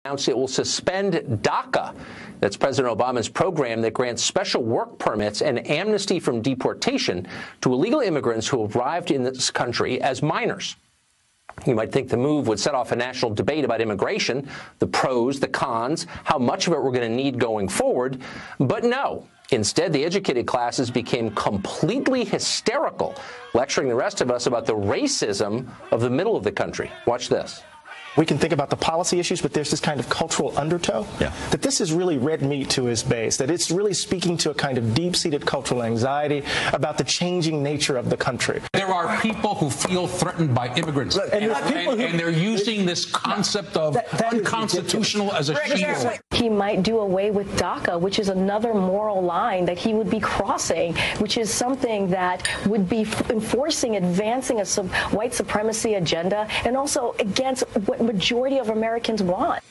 announced it will suspend DACA. That's President Obama's program that grants special work permits and amnesty from deportation to illegal immigrants who arrived in this country as minors. You might think the move would set off a national debate about immigration, the pros, the cons, how much of it we're going to need going forward. But no. Instead, the educated classes became completely hysterical, lecturing the rest of us about the racism of the middle of the country. Watch this. We can think about the policy issues, but there's this kind of cultural undertow that this is really red meat to his base, that it's really speaking to a kind of deep-seated cultural anxiety about the changing nature of the country. There are people who feel threatened by immigrants, and they're using this concept of unconstitutional as a shield. He might do away with DACA, which is another moral line that he would be crossing, which is something that would be enforcing, advancing a white supremacy agenda, and also against what majority of Americans want.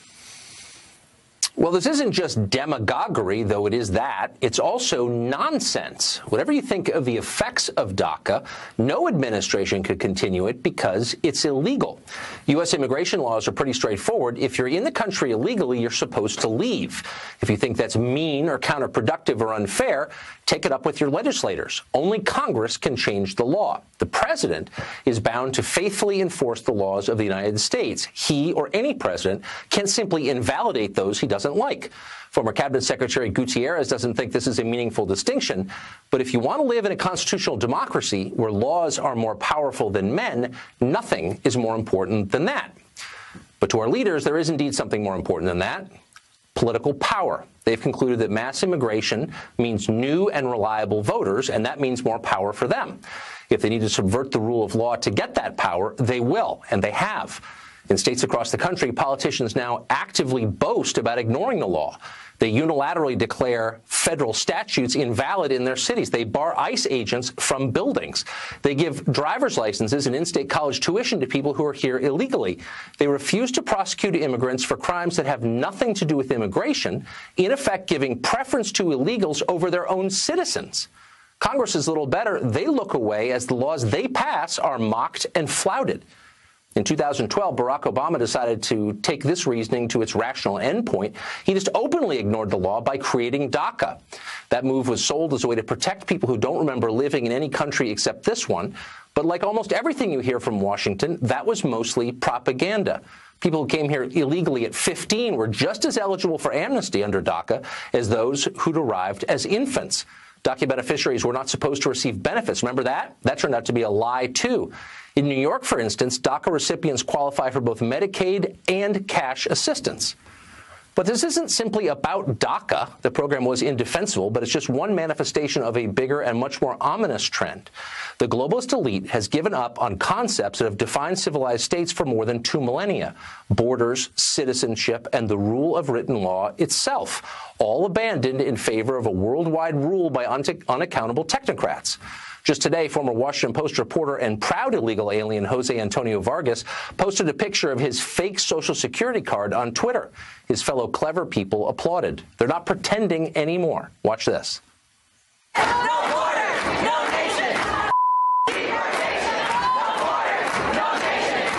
Well, this isn't just demagoguery, though it is that. It's also nonsense. Whatever you think of the effects of DACA, no administration could continue it because it's illegal. U.S. immigration laws are pretty straightforward. If you're in the country illegally, you're supposed to leave. If you think that's mean or counterproductive or unfair, take it up with your legislators. Only Congress can change the law. The president is bound to faithfully enforce the laws of the United States. He or any president can simply invalidate those he doesn't like. Former Cabinet Secretary Gutierrez doesn't think this is a meaningful distinction, but if you want to live in a constitutional democracy where laws are more powerful than men, nothing is more important than that. But to our leaders, there is indeed something more important than that: political power. They've concluded that mass immigration means new and reliable voters, and that means more power for them. If they need to subvert the rule of law to get that power, they will, and they have. In states across the country, politicians now actively boast about ignoring the law. They unilaterally declare federal statutes invalid in their cities. They bar ICE agents from buildings. They give driver's licenses and in-state college tuition to people who are here illegally. They refuse to prosecute immigrants for crimes that have nothing to do with immigration, in effect giving preference to illegals over their own citizens. Congress is little better. They look away as the laws they pass are mocked and flouted. In 2012, Barack Obama decided to take this reasoning to its rational endpoint. He just openly ignored the law by creating DACA. That move was sold as a way to protect people who don't remember living in any country except this one. But like almost everything you hear from Washington, that was mostly propaganda. People who came here illegally at 15 were just as eligible for amnesty under DACA as those who'd arrived as infants. DACA beneficiaries were not supposed to receive benefits. Remember that? That turned out to be a lie, too. In New York, for instance, DACA recipients qualify for both Medicaid and cash assistance. But this isn't simply about DACA. The program was indefensible, but it's just one manifestation of a bigger and much more ominous trend. The globalist elite has given up on concepts that have defined civilized states for more than 2 millennia: borders, citizenship, and the rule of written law itself, all abandoned in favor of a worldwide rule by unaccountable technocrats. Just today, former Washington Post reporter and proud illegal alien Jose Antonio Vargas posted a picture of his fake Social Security card on Twitter. His fellow clever people applauded. They're not pretending anymore. Watch this. No border, no nation. Deportation. No border, no nation.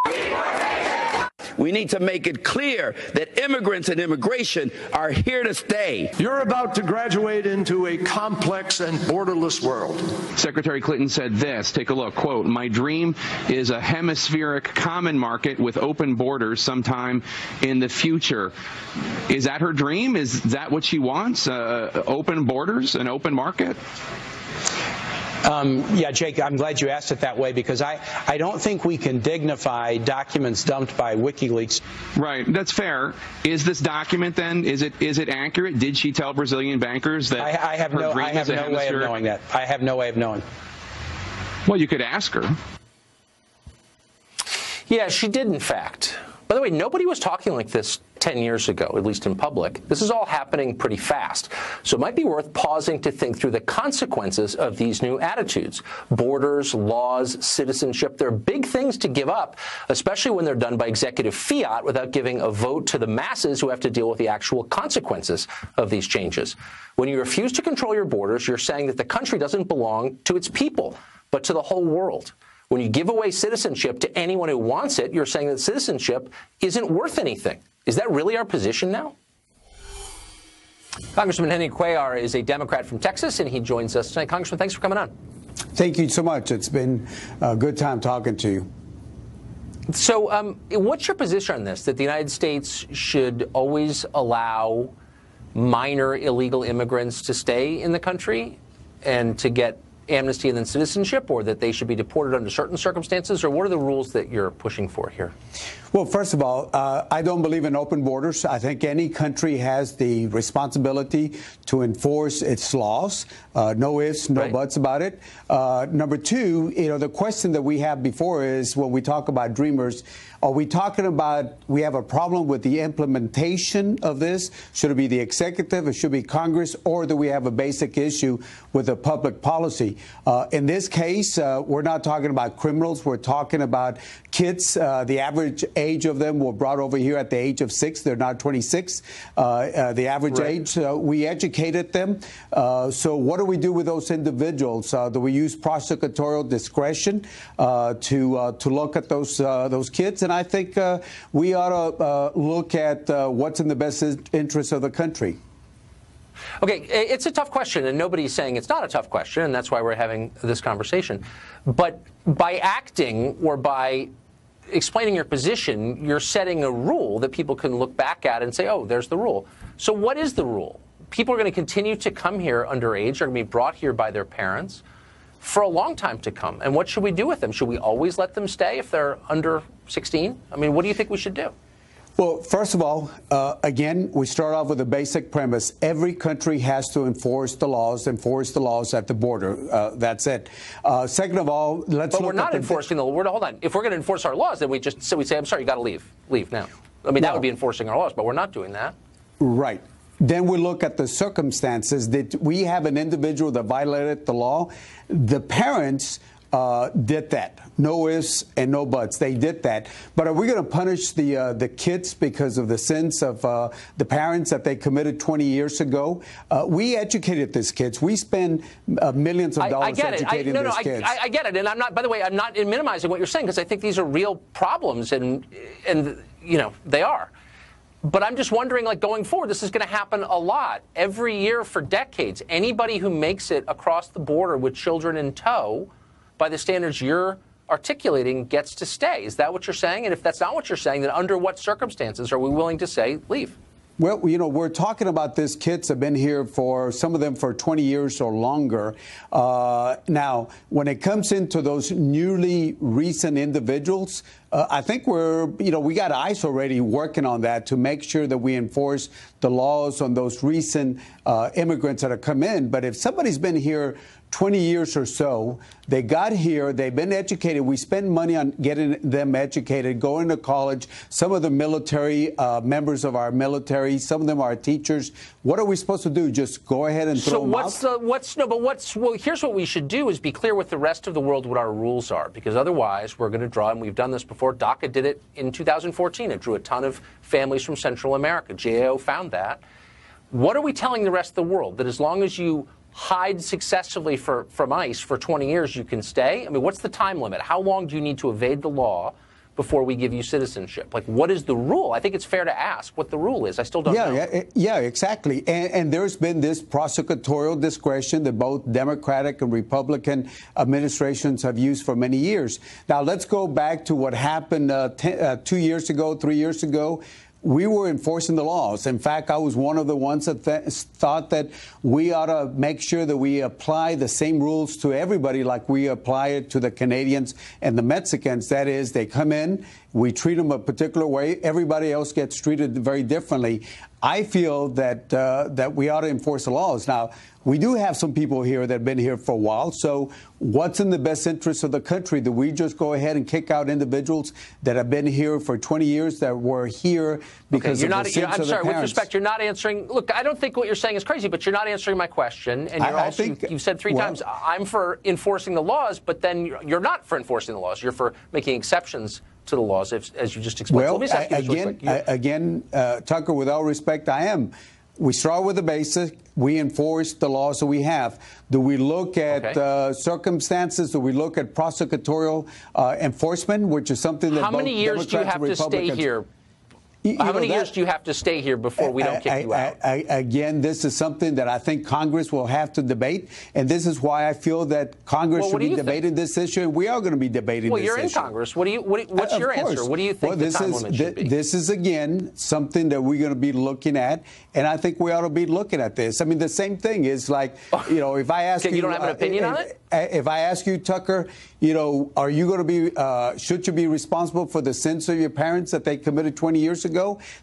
Deportation. We need to make it clear that immigrants and immigration are here to stay. You're about to graduate into a complex and borderless world. Secretary Clinton said this, take a look, quote, "My dream is a hemispheric common market with open borders sometime in the future." Is that her dream? Is that what she wants? Open borders, an open market? Yeah, Jake, I'm glad you asked it that way, because I don't think we can dignify documents dumped by WikiLeaks. Right, that's fair. Is this document then, is it accurate? Did she tell Brazilian bankers that I have no way of knowing that. I have no way of knowing. Well, you could ask her. Yeah, she did, in fact. By the way, nobody was talking like this 10 years ago, at least in public. This is all happening pretty fast. So it might be worth pausing to think through the consequences of these new attitudes. Borders, laws, citizenship, they're big things to give up, especially when they're done by executive fiat without giving a vote to the masses who have to deal with the actual consequences of these changes. When you refuse to control your borders, you're saying that the country doesn't belong to its people, but to the whole world. When you give away citizenship to anyone who wants it, you're saying that citizenship isn't worth anything. Is that really our position now? Congressman Henry Cuellar is a Democrat from Texas, and he joins us tonight. Congressman, thanks for coming on. Thank you so much. It's been a good time talking to you. So what's your position on this, that the United States should always allow minor illegal immigrants to stay in the country and to get amnesty and then citizenship, or that they should be deported under certain circumstances? Or what are the rules that you're pushing for here? Well, first of all, I don't believe in open borders. I think any country has the responsibility to enforce its laws. No ifs, no buts about it. Number two, the question that we have before is, when we talk about dreamers, are we talking about we have a problem with the implementation of this? Should it be the executive, it should be Congress, or do we have a basic issue with the public policy? In this case, we're not talking about criminals. We're talking about kids. The average age of them were brought over here at the age of 6. They're not 26. The average age, we educated them. So what do we do with those individuals? Do we use prosecutorial discretion to look at those kids? And I think we ought to look at what's in the best interest of the country. Okay, it's a tough question, and nobody's saying it's not a tough question, and that's why we're having this conversation. But by acting or by explaining your position, you're setting a rule that people can look back at and say, oh, there's the rule. So what is the rule? People are going to continue to come here underage, are going to be brought here by their parents for a long time to come. And what should we do with them? Should we always let them stay if they're under 16? I mean, what do you think we should do? Well, first of all, again, we start off with a basic premise. Every country has to enforce the laws at the border. That's it. Second of all, let's look at But we're not enforcing the law. Hold on. If we're going to enforce our laws, then we say, I'm sorry, you got to leave. Leave now. I mean, that would be enforcing our laws, but we're not doing that. Right. Then we look at the circumstances. Did we have an individual that violated the law? The parents did that. No ifs and no buts. They did that. But are we going to punish the kids because of the sins of the parents that they committed 20 years ago? We educated these kids. We spend millions of dollars educating these kids. I get it. And I'm not, by the way, I'm not minimizing what you're saying, because I think these are real problems, and they are. But I'm just wondering, like, going forward, this is going to happen a lot. Every year for decades, anybody who makes it across the border with children in tow, by the standards you're articulating, gets to stay. Is that what you're saying? And if that's not what you're saying, then under what circumstances are we willing to say leave? Well, we're talking about these kids have been here some of them for 20 years or longer. Now, when it comes into those newly recent individuals, I think we got ICE already working on that to make sure that we enforce the laws on those recent immigrants that have come in. But if somebody's been here 20 years or so, they got here, they've been educated. We spend money on getting them educated, going to college. Some of the military, members of our military, some of them are teachers. What are we supposed to do? Just go ahead and throw them out? Well, here's what we should do is be clear with the rest of the world what our rules are, because otherwise we're going to draw, and we've done this before. DACA did it in 2014. It drew a ton of families from Central America. GAO found that. What are we telling the rest of the world? That as long as you hide successfully from ICE for 20 years, you can stay? I mean, what's the time limit? How long do you need to evade the law before we give you citizenship? Like, what is the rule? I think it's fair to ask what the rule is. I still don't know. Yeah, exactly. And there's been this prosecutorial discretion that both Democratic and Republican administrations have used for many years. Now, let's go back to what happened 2 years ago, 3 years ago. We were enforcing the laws. In fact, I was one of the ones that thought that we ought to make sure that we apply the same rules to everybody like we apply it to the Canadians and the Mexicans. That is, they come in, we treat them a particular way. Everybody else gets treated very differently. I feel that we ought to enforce the laws. Now, we do have some people here that have been here for a while. So what's in the best interest of the country? Do we just go ahead and kick out individuals that have been here for 20 years that were here because of the sins of their parents? I'm sorry, with respect, you're not answering. Look, I don't think what you're saying is crazy, but you're not answering my question. And you've said three times, I'm for enforcing the laws, but then you're not for enforcing the laws. You're for making exceptions to the laws, as you just explained. Well, again, Tucker, with all respect, I am. we start with the basic. We enforce the laws that we have. Do we look at circumstances? Do we look at prosecutorial enforcement, which is something that How many years do you have to stay here? How many years do you have to stay here before we don't kick you out? Again, this is something that I think Congress will have to debate, and this is why I feel that Congress should be debating this issue, and we are going to be debating this issue. Well, you're in Congress. What's your answer? What do you think the time limit should be? This is, again, something that we're going to be looking at, and I think we ought to be looking at this. I mean, the same thing is like, if I ask you... You don't have an opinion on it? If I ask you, Tucker, are you going to be, should you be responsible for the sins of your parents that they committed 20 years ago?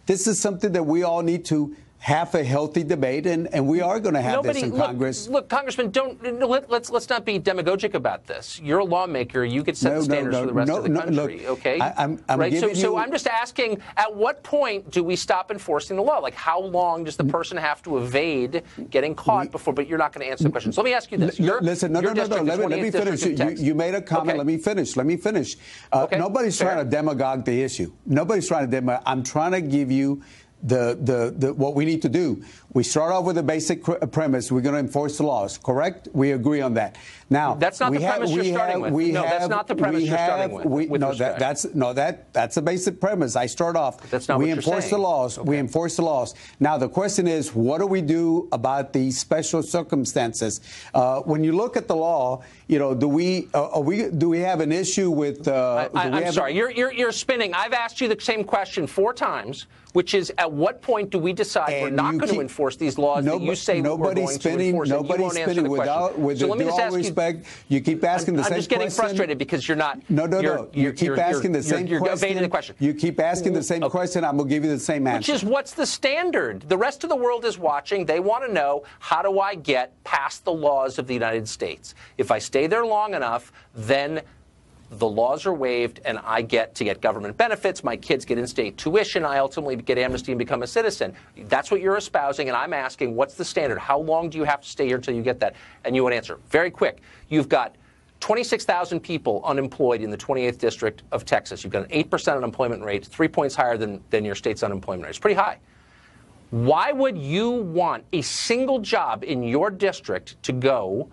This is something that we all need to have a healthy debate, and we are going to have this in Congress. Look, Congressman, let's not be demagogic about this. You're a lawmaker. You could set the standards for the rest of the country. Look, okay? I'm right. Giving so I'm just asking: at what point do we stop enforcing the law? Like, how long does the person have to evade getting caught before? But you're not going to answer the question. So let me ask you this: Listen, no. Let me finish. You made a comment. Okay. Let me finish. Nobody's trying to demagogue the issue. Nobody's trying to demagogue. I'm trying to give you the what we need to do. We start off with a basic premise. We're going to enforce the laws, correct? We agree on that. Now, that's not the premise you're starting with. That's not the premise you're starting with. That's a basic premise. I start off. That's not we what enforce the laws. Okay. We enforce the laws. Now, the question is, what do we do about these special circumstances? When you look at the law, do we have an issue with? I'm sorry, you're spinning. I've asked you the same question 4 times, which is, at what point do we decide we're not going to enforce these laws that you say we're going to enforce? Nobody's spinning. With all respect, you keep asking the same question. I'm just getting frustrated because you're not. No. You keep asking the same question. You're evading the question. You keep asking the same question. I'm going to give you the same answer. Which is, what's the standard? The rest of the world is watching. They want to know, how do I get past the laws of the United States? If I stay there long enough, then the laws are waived and I get to get government benefits. My kids get in-state tuition. I ultimately get amnesty and become a citizen. That's what you're espousing, and I'm asking, what's the standard? How long do you have to stay here until you get that? And you would answer very quick. You've got 26,000 people unemployed in the 28th District of Texas. You've got an 8% unemployment rate, 3 points higher than your state's unemployment rate. It's pretty high. Why would you want a single job in your district to go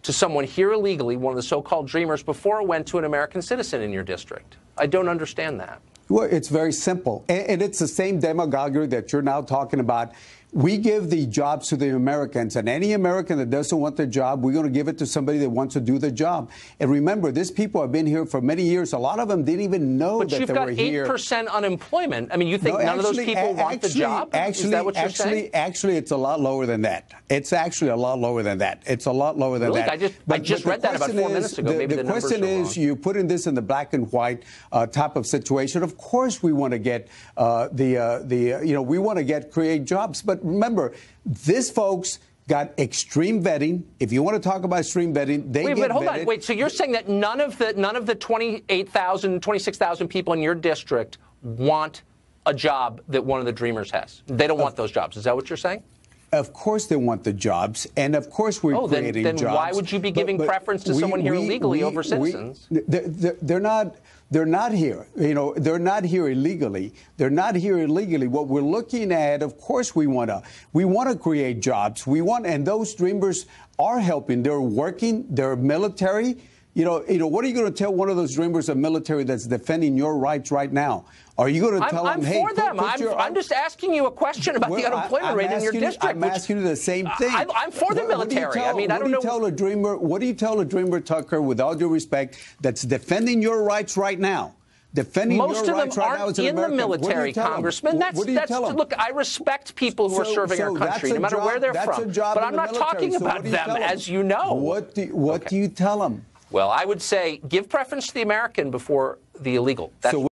to someone here illegally, one of the so-called dreamers, before it went to an American citizen in your district? I don't understand that. Well, it's very simple. And it's the same demagoguery that you're now talking about. We give the jobs to the Americans, and any American that doesn't want the job, we're going to give it to somebody that wants to do the job. And remember, these people have been here for many years. A lot of them didn't even know that they were here. But you've got 8% unemployment. I mean, you think none of those people want the job? Is that what you're saying? Actually, it's a lot lower than that. It's actually a lot lower than that. It's a lot lower than that. I just read that about 4 minutes ago. Maybe the numbers are wrong. The question is, you're putting this in the black and white type of situation. Of course, we want to get we want to create jobs. But remember, these folks got extreme vetting. If you want to talk about extreme vetting, they get vetted. Hold on. Wait, so you're saying that none of the 28,000, 26,000 people in your district want a job that one of the dreamers has? They don't want those jobs. Is that what you're saying? Of course they want the jobs, and of course we're creating jobs. Then why would you be giving preference to someone here illegally over citizens? They're not here. They're not here illegally. They're not here illegally. What we're looking at, of course, we want to create jobs. And those dreamers are helping. They're working. They're military. What are you going to tell one of those dreamers of military that's defending your rights right now? Are you going to tell them, hey, I'm just asking you a question about the unemployment rate in your district. I'm asking you the same thing. I'm for the military. I mean, I don't know. What do you tell a dreamer, Tucker, with all due respect, that's defending your rights right now? Most of them aren't in the military, Congressman. Look, I respect people who are serving our country, no matter where they're from. But I'm not talking about them, as you know. What do you tell them? Well, I would say give preference to the American before the illegal.